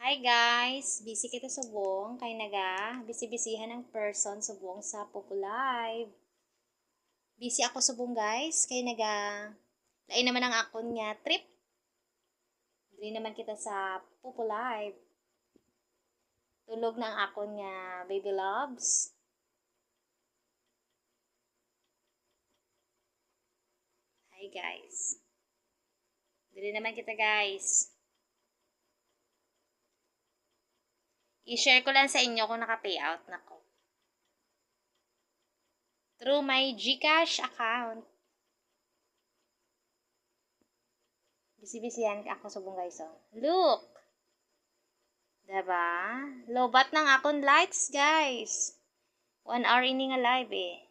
Hi guys! Busy kita subong kay naga bisi-bisihan ng person subong sa Popo Live. Busy ako subong guys kay naga lain naman ang akon nga trip. Dili naman kita sa Popo Live. Tulog na ang akon nga baby loves. Hi guys. Dili naman kita guys. I-share ko lang sa inyo kung naka-payout na ko. Through my GCash account. Bisi-bisihan ako subong guys. Oh. Look! Diba? Lobat ng akong lights guys. 1 hour ini nga live eh.